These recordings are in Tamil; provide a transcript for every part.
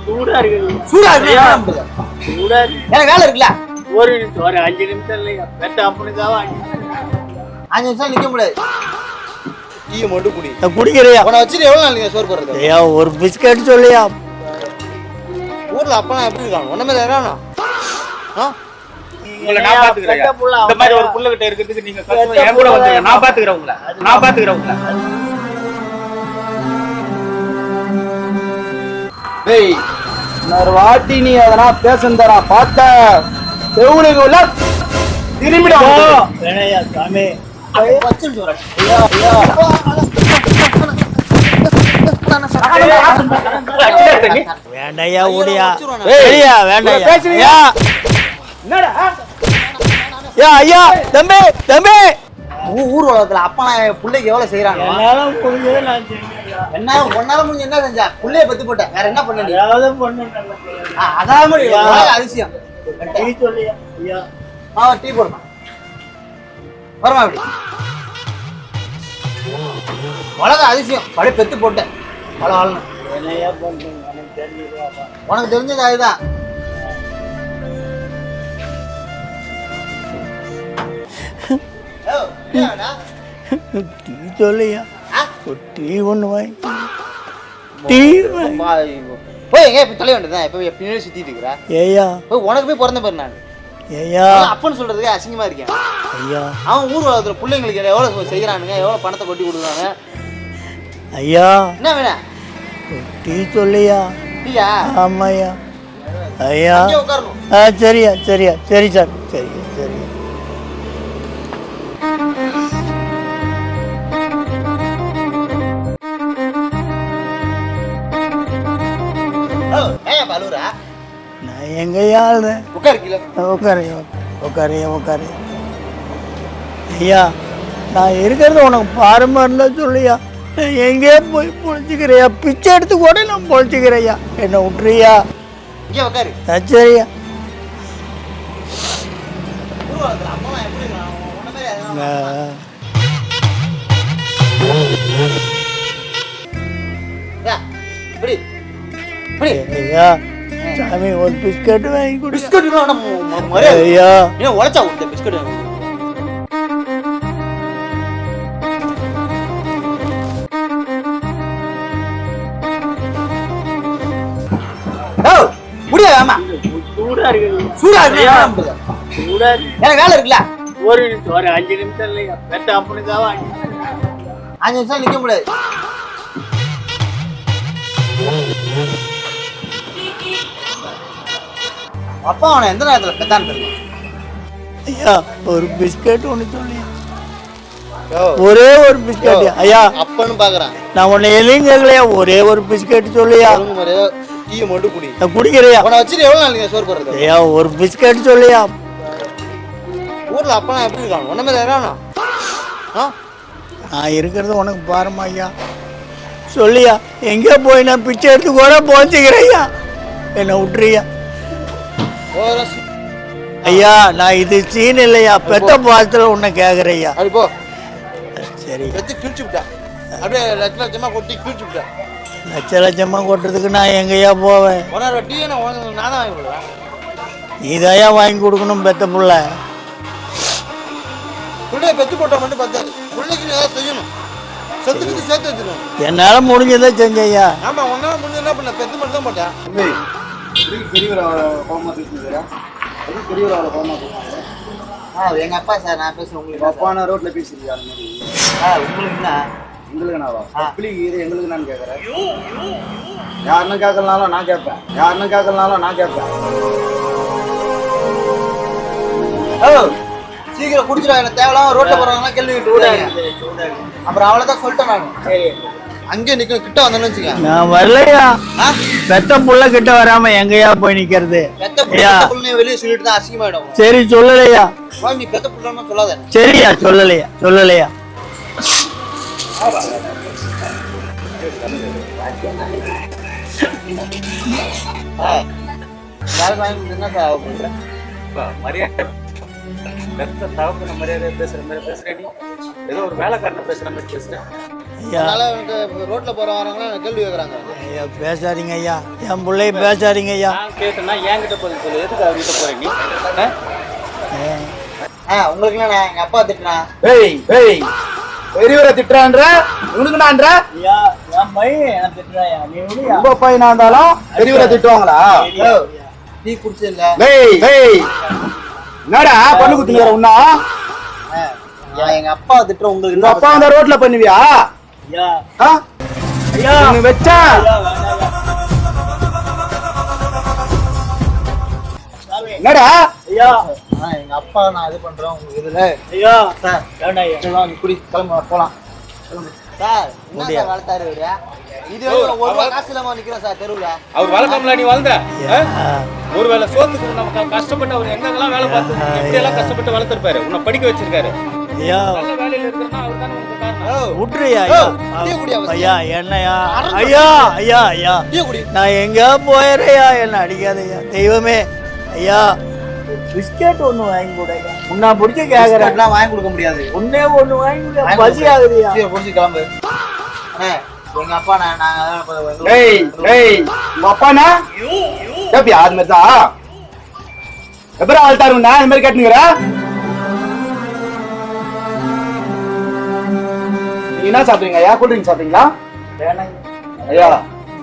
சூடா இருக்கு. சூடா இருக்கு. சூடா இருக்கு. எனக்கு வேலை இருக்குல்ல. ஒரு 5 நிமிஷம் இல்லையா? பெட்ட அப்புனுக்காக 5 நிமிஷம் நிக்க முடியாது. டீயை மட்டும் குடி. குடிக்கிறியா? உன வச்சுட்டு எவ்வளவு நாள் நீங்க சோறு போடுறது? ஐயா ஒரு பிஸ்கட் சொல்லியா? ஊர்ல அப்பெல்லாம் எப்படி இருக்காங்க? ஒண்ணுமே இல்ல. உங்களை நான் பாத்துக்கிறேன். இந்த மாதிரி ஒரு புள்ள கிட்ட இருக்கிறதுக்கு நீங்க என் கூட வந்துருங்க. நான் பாத்துக்கிறேன் உங்களை. டேய் இன்னொரு வாட்டி நீ அதனா பேசந்தடா பார்த்த செவுளுக்கு உள்ள திரும்பிடா. வேணையா சாமி. வச்சிட்டு வரேன். வேண்டாயா ஓடியா? ஏய் வேண்டாயா? என்னடா? ஐயா தம்பி ஊர் உலகத்துல அப்பா பிள்ளைக்கு எவ்வளவு செய்யறாங்க? என்னால முடிஞ்சதை நான் செஞ்சேன். என்ன ஒன்னால முடிஞ்சு என்ன செஞ்சா? புள்ளைய பத்தி போட்ட வேற என்ன பண்ண? ஏதாவது பொண்ணு அதான் அதிசயம். டீ சொல்லியா? ஐயா டீ போடுமா வருமா? அப்படி உலக அதிசயம். படி பெத்து போட்டேன். என்னையா பண்றீங்க? எனக்கு தெரிஞ்சுக்கா. உனக்கு தெரிஞ்சது அதுதான். டீ சொல்லியா? டீ ஒண்ணு வாய். டீ போய் எங்க இப்ப தொலை வேண்டியதான். இப்ப பின்னாடி சுத்திட்டு இருக்கிற. ஏயா உனக்கு போய் பிறந்த பேர் நான். ஏயா அப்பன்னு சொல்றதுக்கு அசிங்கமா இருக்கேன். ஐயா அவன் ஊர் உலகத்துல பிள்ளைங்களுக்கு எவ்வளவு செய்யறானுங்க, எவ்வளவு பணத்தை கொட்டி கொடுக்குறாங்க. ஐயா என்ன வேணா டீ சொல்லியா? டீயா? ஆமாய்யா. ஐயா உட்காரணும். சரியா சரி சார் சரி. நான் எங்கய்யா ஆளுறேன்? உட்காரு. ஐயா நான் இருக்கிறது உனக்கு பாரமா இருந்தா சொல்லியா? நான் எங்கேயோ போய் பொழைச்சிக்கிறையா? பிச்சை எடுத்து கூட நான் பொழைச்சிக்கிறையா? என்ன விட்டுறியா? சரியா ஐயா சாமி ஒரு பிஸ்கட் வாங்கி கொடு. ஐயா உழைச்சா கொடுத்த பிஸ்கட் முடியாதாமா? சூடா இருக்கு. சூடா இருக்கு. சூடா இருக்கு. எனக்கு வேலை இருக்குல்ல. ஒரு 5 நிமிஷம் இல்லையா? பெட்ட அப்புனுக்காக 5 நிமிஷம் நிக்க முடியாது. அப்பா அவனை எந்த நேரத்துல பெத்தான்னு தெரியும். ஐயா ஒரு பிஸ்கட் ஒன்று சொல்லி. ஒரே ஒரு பிஸ்கட் ஐயா. அப்பன்னு பாக்குறான். நான் உன்னை எதையும் கேட்கலையா? ஒரே ஒரு பிஸ்கட் சொல்லியா? டீயை மட்டும் குடி. குடிக்கிறியா? உன வச்சுட்டு எவ்வளவு நாள் நீங்க சோறு போடுறது? ஐயா ஒரு பிஸ்கட் சொல்லியா? ஊர்ல அப்பா எப்படி இருக்காங்க? ஒண்ணுமே இல்ல. நான் இருக்கிறது உனக்கு பாரமா ஐயா? சொல்லியா? எங்கே போய் நான் பிச்சை எடுத்து கூட போச்சுக்கிறையா? என்ன விட்டுறியா? ஐயா நான் இது சீன் இல்லையா? பெத்த பாசத்துல உன்னை கேக்குறையா? சரி கிழிச்சு விட்டா. அப்படியே லட்சமா கொட்டி கிழிச்சு விட்டா. லட்சமா கொட்டுறதுக்கு நான் எங்கேயா போவேன்? இதையா வாங்கி கொடுக்கணும் பெத்த புள்ள. பெத்து போட்டா மட்டும் பார்த்தாரு. பிள்ளைக்கு ஏதாவது செய்யணும். சொத்துக்கு சேர்த்து வச்சிடணும். என்னால முடிஞ்சதை செஞ்சையா. ஆமா உன்னால முடிஞ்சது என்ன பண்ண? பெத்து மட்டும் தான் போட்டேன். எங்க அப்பா சார் நான் பேசுறேன். உங்களுக்கு அப்பா நான் ரோட்ல பேசிருக்கேன். உங்களுக்கு என்ன? எங்களுக்கு நாவா? எங்களுக்கு நான் கேட்கறேன். யாருன்னு கேட்கலனாலும் நான் கேட்பேன். சீக்கிரம் குடிச்சிடும். எனக்கு தேவையில்லாம ரோட்ல போறவங்க கேள்வி விடாங்க. அப்புறம் அவ்வளவுதான் சொல்லிட்டேன் நான். அங்கே நிக்க கிட்ட வந்தேன்னு வச்சுக்கேன். நான் வரலையா? பெத்த புள்ள கிட்ட வராம எங்கயா போய் நிக்கிறது? வெளியே சொல்லிட்டு தான் அசிங்கமாயிடும். சரி சொல்லலையா? நீ பெத்த புள்ளன்னு சொல்லாத. சரியா சொல்லலையா? மரியாதை பேசுற மாதிரி பேசுறேன். ஏதோ ஒரு வேலைக்காரனை பேசுற மாதிரி பேசுறேன். ஐயா அதனால ரோட்ல போறவங்க கேள்வி கேட்கறாங்க. ஐயா பேசாதீங்க ஐயா, என் பிள்ளைய பேசாதீங்க ஐயா. நான் கேட்டேன்னா என்கிட்ட பதில் சொல்லு. எதுக்கு அவர்கிட்ட போறேன் நீ? உங்களுக்கு என்ன எங்க அப்பா திட்டுனா? பெரியவரை திட்டுறான்ற உனக்கு நான்ற ஐயா என் பையன் என்ன திட்டுறாயா, நீ விடுயா. உங்க பையனா இருந்தாலும் பெரியவரை திட்டுவாங்களா? டீ குடிச்சது இல்ல. என்னடா பண்ணு குத்துங்கிற உன்னா? எங்க அப்பா திட்டுற உங்களுக்கு உங்க அப்பா அந்த ரோட்ல பண்ணுவியா? ஐயா ஐயா வச்சா என்னடா? ஐயா எங்க அப்பா நான் இது பண்றேன் உங்களுக்கு இதுல. ஐயா சார் வேண்டாம் ஐயா. சொல்லலாம், நீ குடி கிளம்ப போலாம். சார் என்ன சார் வளர்த்தாரு இவரு? இது ஒரு ரூபா காசு இல்லாம நிக்கிறோம் சார் தெருவுல. அவர் வளர்க்கல, நீ வளர்ந்த ஒருவேளை சோத்துக்கு நம்ம கஷ்டப்பட்டு அவர் எங்கெல்லாம் வேலை பார்த்து எப்படி எல்லாம் கஷ்டப்பட்டு வளர்த்திருப்பாரு, உன்னை படிக்க வச்சிருக்காரு. ஐயா நல்ல வேலையில இருக்கிறனா அவர் தானே உனக்கு காரணம். விட்டுறியா டீ குடியா ஐயா? என்னையா ஐயா? ஐயா ஐயா டீ குடி. நான் எங்க போயிடுறையா, என்ன அடிக்காதய்யா தெய்வமே. ஐயா பிஸ்கெட் ஒண்ணு வாங்கி கொடுங்க, உன்னை பிடிச்ச கேக்குறேன். எல்லாம் வாங்கி கொடுக்க முடியாது. ஒன்னே ஒண்ணு வாங்கி கொடுங்க, பசி ஆகுதுயா. சீக்கிரம் குடிச்சு கிளம்பு. அண்ணே எங்க அப்பா நாங்க உங்க அப்பானா எப்படி அது மாதிரி தான் எப்பறம் ஆள்தாருண்ணா இந்த மாதிரி கேட்டுங்கிற? நீங்க என்ன சாப்பிடுறீங்க ஐயா? கூல்ட்ரிங்க் சாப்பிடுறீங்களா? ஐயா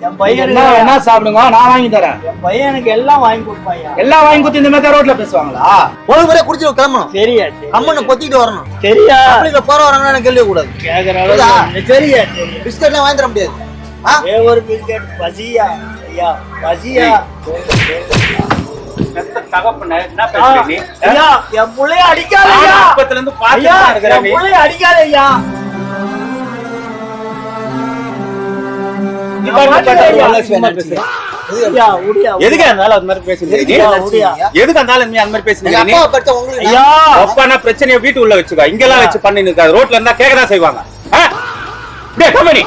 என் பையன் என்ன சாப்பிடுங்க, நான் வாங்கி தரேன். என் பையனுக்கு எல்லாம் வாங்கி கொடுப்பாயா. எல்லாம் வாங்கி கொடுத்து இந்த மாதிரி ரோட்ல பேசுவாங்களா? ஒரு முறை குடிச்சு கிளம்பணும். சரியா அம்மனை பொத்திட்டு வரணும். சரியா அப்படிங்க போற வரவங்க கேள்வி கூடாது. கேக்குற சரியா? பிஸ்கட்லாம் வாங்கி தர முடியாது. ஒரு பிஸ்கெட் பசியா ஐயா, பசியா. பெத்த தகப்பன என்ன பேசுற நீ? ஐயா என் புள்ளைய அடிக்காதய்யா. அப்பத்துல இருந்து ஐயா பாத்துட்டு இருக்கற என் நீ. புள்ளைய அடிக்காதய்யா. ஐயா உடியா எதுக்கு இருந்தாலும் அது மாதிரி பேசுறீங்க நீ? எதுக்கு இருந்தாலும் நீ அந்த மாதிரி பேசுறீங்க நீ? அப்பா பட்ட உங்களுக்கு ஐயா அப்பானா பிரச்சனையை வீட்டு உள்ள வச்சுக்கோ, இங்கெல்லாம் வச்சு பண்ணி இருக்காது. ரோட்ல இருந்தா கேக்கதான் செய்வாங்க. டேய் கம்பெனி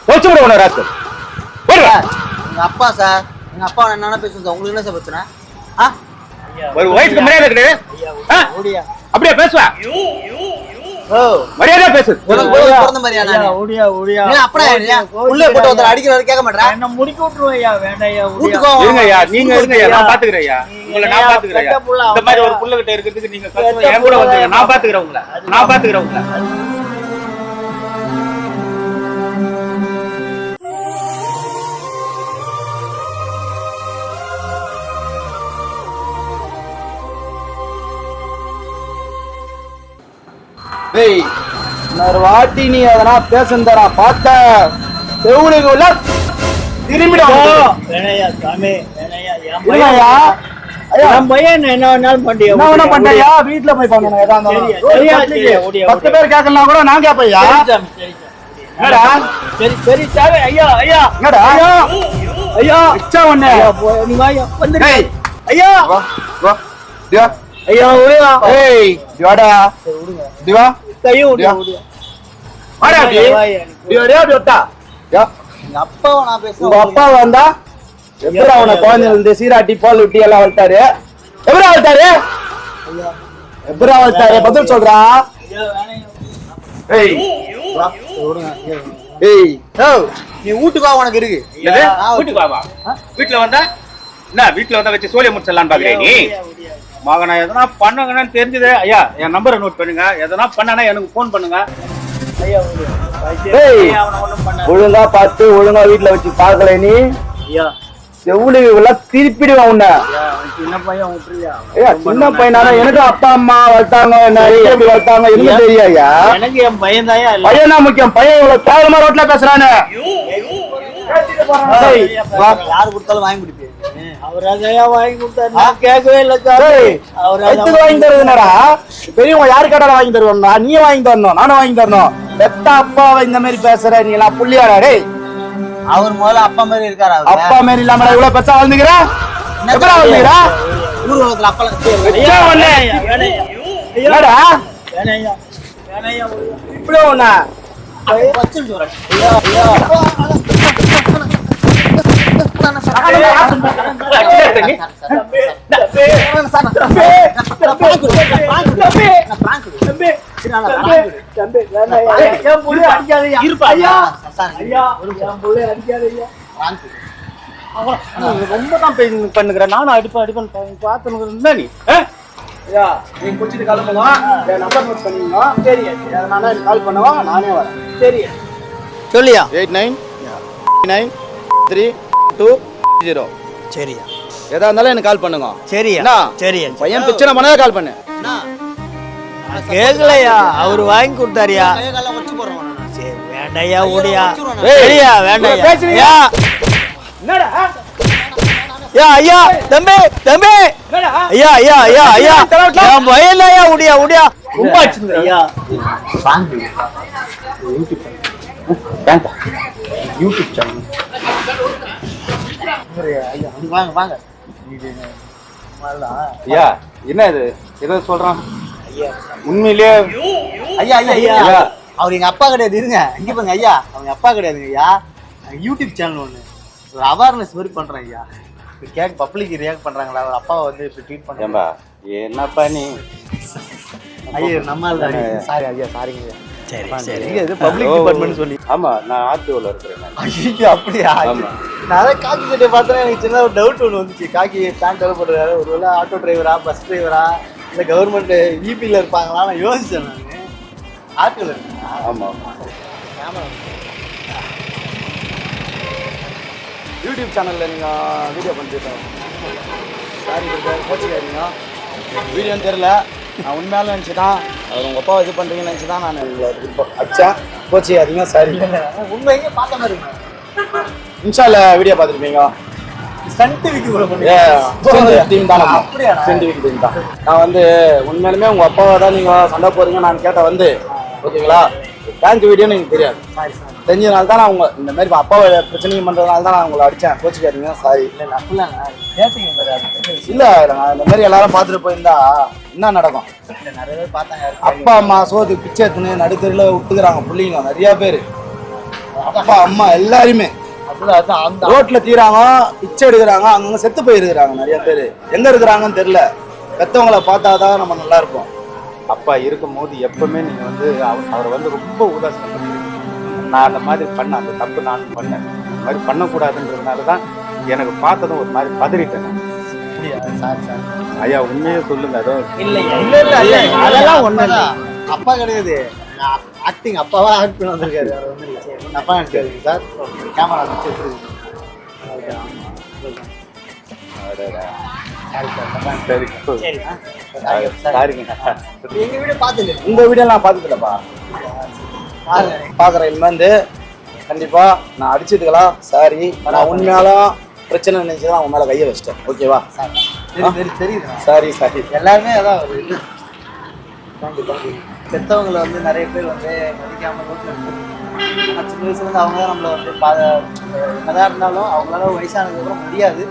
வச்சு விட உன ராஸ்கல். எங்க அப்பா சார், எங்க அப்பா என்ன பேசுறது உங்களுக்கு என்ன சார் பிரச்சனை? ஒரு வயசுக்கு மரியாதை கிடையாது. உடியா அப்படியே பேசுவா? ஓ மரியாதையா பேசு. உனக்கு பிறந்த மாதிரியா நானு? உடியா உடியா நீ அப்பனா உள்ள போட்டு ஒருத்தர் அடிக்கிறாரு கேட்க மாட்டேன். என்ன முடிக்க விட்டுருவையா? வேண்டாம்யா உடியா. வீட்டுக்கு இருங்கய்யா, நீங்க இருங்கய்யா, நான் பாத்துக்கிறேன்யா. உங்களை நான் பாத்துக்கிறேன். இந்த மாதிரி ஒரு புள்ள கிட்ட இருக்கிறதுக்கு நீங்க கஷ்டம் என் கூட வந்துருங்க. நான் பாத்துக்கிறேன் உங்களை, நான் பாத்துக்கிறேன் உங்களை. டேய் இன்னொரு வாட்டி நீ அதனா பேசுந்தரா பார்த்த செவுளுக்கு உள்ள திரும்பிடும். வேணையா சாமி வேணையா. இல்லையா? ஐயா என் பையன் என்ன வேணாலும் பண்ணியா. என்ன வேணா பண்றியா? வீட்டுல போய் பண்ணணும். எதா இருந்தாலும் சரியா, சரியா, ஓடியா, 10 பேர் கேட்கலாம் கூட நான் கேட்பையா? என்னடா சரி சரி சாமி. ஐயா ஐயா என்னடா ஐயா ஐயா இச்சா ஒண்ணு. நீ வாயா வந்து. டேய் ஐயா வா வா திவா. ஐயா உடியா. ஏய் திவாடா திவா கையை உடியா உடியா. வாடா அப்படியே. திவாடா அப்படிட்டா. யா எங்க அப்பாவை நான் பேசுறேன். உங்க அப்பா வந்தா எப்படி அவனை குழந்தைல இருந்து சீராட்டி பால் ஊட்டி எல்லாம் வளர்த்தாரு? எப்படி வளர்த்தாரு? எப்படி வளர்த்தாரு? பதில் சொல்றா. ஏய் ஏய் நீ வீட்டுக்கு வா, உனக்கு இருக்கு. என்னது? வீட்டுக்கு வா, வா. வீட்டுல வந்தா என்ன? வீட்டுல வந்தா வச்சு சோழிய முடிச்சிடலான்னு பாக்குறேன் நீ? மகனா எதனா பண்ணுங்கன்னு தெரிஞ்சது. ஐயா என் நம்பரை நோட் பண்ணுங்க. எதனா பண்ணனா எனக்கு போன் பண்ணுங்க. ஐயா உடியா. ஏய் அவனை ஒண்ணும் பண்ண. ஒழுங்கா பார்த்து ஒழுங்கா வீட்டுல வச்சு பார்க்கல நீ ஐயா செவுளுக்கு எல்லாம் திருப்பிடுவான் உன்னை. சின்ன பையன் விட்டுருவியா? ஐயா சின்ன பையனால எனக்கு அப்பா அம்மா வளர்த்தாங்க, என்ன எப்படி வளர்த்தாங்க எனக்கு தெரியாயா? எனக்கு என் பையன் தாயா இல்ல. பையனா முக்கியம். பையன் இவ்வளவு கேவலமா ரோட்ல பேசுறானு. யாரு கொடுத்தாலும் வாங்கி குடிப்பேன். அவர் அதையா வாங்கி கொடுத்தாரு, நான் கேட்கவே இல்லை சார். அவர் வயிற்றுக்கு வாங்கி தருது என்னடா? பெரியவங்க யாரு கேட்டாலும் வாங்கி தருவாங்களா? நீ வாங்கி தரணும், நானும் வாங்கி தரணும். பெத்த அப்பாவை இந்த மாதிரி பேசுற நீ எல்லாம் புள்ளியாடா? டேய் அவர் முதல்ல அப்பா மாதிரி இருக்காரு. அப்பா மாதிரி இல்லாம இவ்வளவு பெருசா வாழ்ந்துக்கிற? எப்படி வாழ்ந்துக்கிற? ஊர்வலத்துல அப்பா வச்சா ஒண்ணு. என்னடா வேணையா வேணையா இப்படி ஒண்ணு வச்சுன்னு சொல்றேன். தம்பி வேண்டாம் என் புள்ளைய அடிக்காதீங்க இருப்பா. ஐயா சார் ஐயா என் புள்ளைய அடிக்காதீங்க ரொம்ப தான் பண்ணுகிறேன். நானும் அடிப்பேன் பார்த்துன்னு நீ ஐயா நீங்க குடிச்சிட்டு கிளம்புங்க. என் நம்பர் நோட் பண்ணிக்கோங்க. சரி எதனால எனக்கு கால் பண்ணுவா, நானே வரேன். சரி சொல்லியா 899320 சரியா எதா இருந்தாலும் எனக்கு கால் பண்ணுங்க. சரியா என்ன? சரியா பையன் பிரச்சனை பண்ணாத கால் பண்ணு. கேட்கலையா அவரு வாங்கி கொடுத்தாரியா கையை காலை உடைச்சு போடுறேன் உன்னை. சரி வேண்டாயா ஓடியா ஏய், சரியா வேண்டாயா பேசுறீங்க? ஐயா என்னடா ஐயா ஐயா தம்பி தம்பி ஐயா ஐயா ஐயா ஐயா என் பையன் ஐயா ஓடியா ரொம்ப ஆச்சுங்க ஐயா யூடியூப் சேனல் வாங்க வாங்க. ஐயா என்ன இது ஏதோ சொல்றான் உண்மையிலேயே ஐயா ஐயா ஐயா ஐயா. அவர் எங்க அப்பா கிடையாது. இருங்க இங்க பாருங்க ஐயா, அவங்க அப்பா கிடையாதுங்க ஐயா. யூடியூப் சேனல் ஒன்று ஒரு அவேர்னஸ் மாதிரி பண்றேன் ஐயா. கேக் பப்ளிக் ரியாக்ட் பண்றாங்களா, அவர் அப்பாவை வந்து இப்படி ட்ரீட் பண்றாங்க. ஏம்பா என்னப்பா நீ ஐயா நம்மால் தானே. சாரி ஐயா, சாரிங்க ஐயா. சரி சரி நீங்க இது பப்ளிக் டிபார்ட்மெண்ட் சொல்லி. ஆமா நான் ஆர்டிஓல இருக்கிறேன் நான். ஐயோ அப்படியா? ஆமா. நான் அதான் காக்கி சட்டை பார்த்தா எனக்கு சின்ன ஒரு டவுட் ஒன்று வந்துச்சு. காக்கி பேண்ட் போடுறாரு, ஒருவேளை ஆட்டோ டிரைவரா பஸ் டிரைவரா இல்லை கவர்மெண்ட் இபியில் இருப்பாங்களா நான் யோசிச்சேன். நான் ஆட்டோவில் இருக்கேன். ஆமா யூடியூப் சேனலில் நீங்கள் வீடியோ பண்ணிட்டு சாரி கோச்சிக்காதீங்க. வீடியோன்னு தெரில, நான் உண்மையாலும் நினச்சிதான் அவர் உங்கள் அப்பா இது பண்ணுறீங்கன்னு நினச்சி தான் நான் உங்களை இப்போ அடித்தேன். கோச்சிக்காதீங்க, சாரி. உண்மையே பார்த்த மாதிரி இருக்கேன். இன்ஸ்டால வீடியோ பார்த்துருப்பீங்க. சன் டிவிக்கு கூட டீம் தான். அப்படியா? சன் டிவிக்கு டீம் தான். நான் வந்து உண்மையிலுமே உங்கள் அப்பாவை தான் நீங்கள் சண்டை போகிறீங்க நான் கேட்டேன் வந்து. ஓகேங்களா? பேங்க் வீடியோன்னு எனக்கு தெரியாது. தெரிஞ்சதுனால தான் நான் உங்க இந்த மாதிரி அப்பாவை பிரச்சனையும் பண்ணுறதுனால தான் நான் உங்களை அடித்தேன். கோச்சிக்காதீங்க, சாரி. இல்லை நான் இந்த மாதிரி எல்லாரும் பார்த்துட்டு போயிருந்தா என்ன நடக்கும்? நிறைய பேர் பார்த்தாங்க. அப்பா அம்மா சோது பிச்சை எடுத்துன்னு நடுத்தெருவில் விட்டுக்கிறாங்க பிள்ளைங்க நிறையா பேர். அப்பா அம்மா எல்லாருமே ரோட்ல தீராங்க, பிச்சை எடுக்கிறாங்க, அங்கங்க செத்து போயிருக்கிறாங்க நிறைய பேர். எங்க இருக்கிறாங்கன்னு தெரியல. பெற்றவங்களை பார்த்தாதான் நம்ம நல்லா இருப்போம். அப்பா இருக்கும் போது எப்பவுமே நீங்க வந்து அவரை வந்து ரொம்ப உதாசனம் பண்ணுவீங்க. நான் அந்த மாதிரி அந்த தப்பு நானும் பண்ணேன். அந்த மாதிரி பண்ணக்கூடாதுன்றதுனால தான் எனக்கு பார்த்ததும் ஒரு மாதிரி பதறிட்டேன். ஐயா உண்மையே சொல்லுங்க. அதோ அதெல்லாம் ஒண்ணு இல்ல. அப்பா கிடையாது, ஆக்டிங் அப்பாவா ஆக்ட் பண்ணி வந்திருக்காரு. அவர் ஒன்றும் இல்லை, அப்பா நினைக்காது சார். கேமரா வச்சு எங்க வீடியோ பார்த்துட்டு உங்க வீடியோ நான் பார்த்துக்கலப்பா. பார்க்குறேன் இனிமேந்து கண்டிப்பா நான் அடிச்சதுக்கலாம் சாரி. நான் உண்மையாலும் பிரச்சனை நினைச்சுதான் உன் மேல கையை வச்சிட்டேன். ஓகேவா? தெரியுது. Sorry sorry. எல்லாருமே அதான் ஒரு இது. பெற்றவங்களை வந்து நிறைய பேர் வந்து மதிக்காம ரோட்ல சின்ன வயசுல இருந்து அவங்க தான் நம்மளை வந்து என்னதான் இருந்தாலும் அவங்களால வயசானதுக்கப்புறம் முடியாது.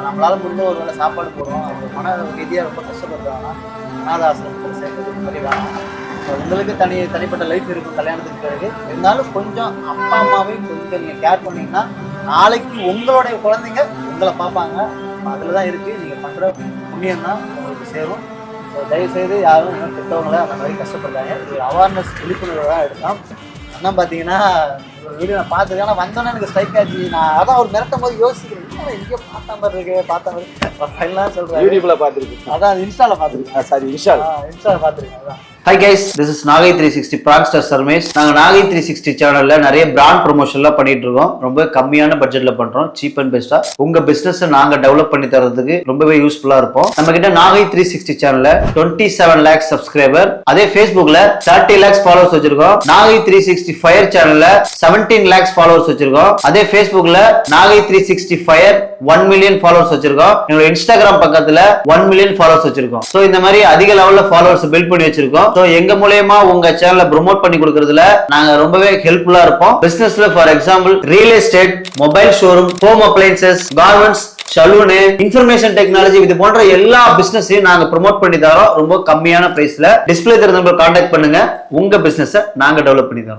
நம்மளால முடிஞ்ச ஒரு வேளை சாப்பாடு போடுவோம். மன ரீதியாக ரொம்ப கஷ்டப்படுறாங்கன்னா அநாத ஆசிரமத்தில் சேர்க்கறது மாதிரி வேணும். உங்களுக்கு தனிப்பட்ட லைஃப் இருக்கும் கல்யாணத்துக்கு பிறகு. இருந்தாலும் கொஞ்சம் அப்பா அம்மாவையும் கொஞ்சம் நீங்கள் கேர் பண்ணிங்கன்னா நாளைக்கு உங்களுடைய குழந்தைங்க உங்களை பார்ப்பாங்க. அதில் தான் இருக்குது. நீங்கள் பண்ணுற புண்ணியம் தான் உங்களுக்கு சேரும். தயவுசெய்து யாரும் இன்னும் பெற்றவங்களை அந்த மாதிரி கஷ்டப்படுறாங்க. இது அவேர்னஸ் விழிப்புணர்வு தான் எடுத்தோம். அண்ணா பார்த்தீங்கன்னா ஒரு வீடியோ நான் பார்த்துருக்கேன். ஆனால் வந்தோன்னே எனக்கு ஸ்ட்ரைக் ஆச்சு. நான் அதான் ஒரு மிரட்டும் போது யோசிக்கிறேன், எங்கேயோ பார்த்த மாதிரி இருக்கு ஃபைனலாக சொல்கிறேன். யூடியூப்ல பார்த்துருக்கேன். அதான் இன்ஸ்டாவில் பார்த்துருக்கேன். சாரி இன்ஸ்டாவில் பார்த்துருக்கேன். அதான். Hi guys, this is Nagai 360 Prankster Sarmesh. நாங்க Nagai 360 சேனல்ல நிறைய பிராண்ட் ப்ரொமோஷன்லாம் பண்ணிட்டு இருக்கோம். ரொம்ப கம்மியான பட்ஜெட்ல பண்றோம், சீப் அண்ட் பெஸ்டா. உங்க பிசினஸ் நாங்க டெவலப் பண்ணி தரதுக்கு ரொம்பவே யூஸ்ஃபுல்லா இருப்போம். நம்ம கிட்ட Nagai 360 சேனல்ல 27 lakhs சப்ஸ்கிரைபர், அதே Facebookல 30 lakhs ஃபாலோவர்ஸ் வச்சிருக்கோம். Nagai 360 Fire சேனல்ல 17 lakhs ஃபாலோவர்ஸ் வச்சிருக்கோம். அதே Facebookல Nagai 360 Fire 1 million ஃபாலோவர்ஸ் வச்சிருக்கோம். எங்களோட இன்ஸ்டாகிராம் பக்கத்துல 1 million ஃபாலோவர்ஸ் வச்சிருக்கோம். சோ இந்த மாதிரி அதிக லெவல்ல ஃபாலோவர்ஸ் பில்ட் பண்ணி வச்சிருக்கோம். சோ எங்க மூலமா உங்க சேனலை ப்ரோமோட் பண்ணி கொடுக்கறதுல நாங்க ரொம்பவே ஹெல்ப்ஃபுல்லா இருப்போம். பிசினஸ்ல for example real estate, mobile showroom, home appliances, garments, salon, information technology, இது போன்ற எல்லா பிசினஸையும் நாங்க ப்ரோமோட் பண்ணி தரோம் ரொம்ப கம்மியான பிரைஸ்ல. டிஸ்பிளே தெரிஞ்ச நம்பர் கான்டாக்ட் பண்ணுங்க. உங்க பிசினஸை நாங்க டெவலப் பண்ணி தரோம்.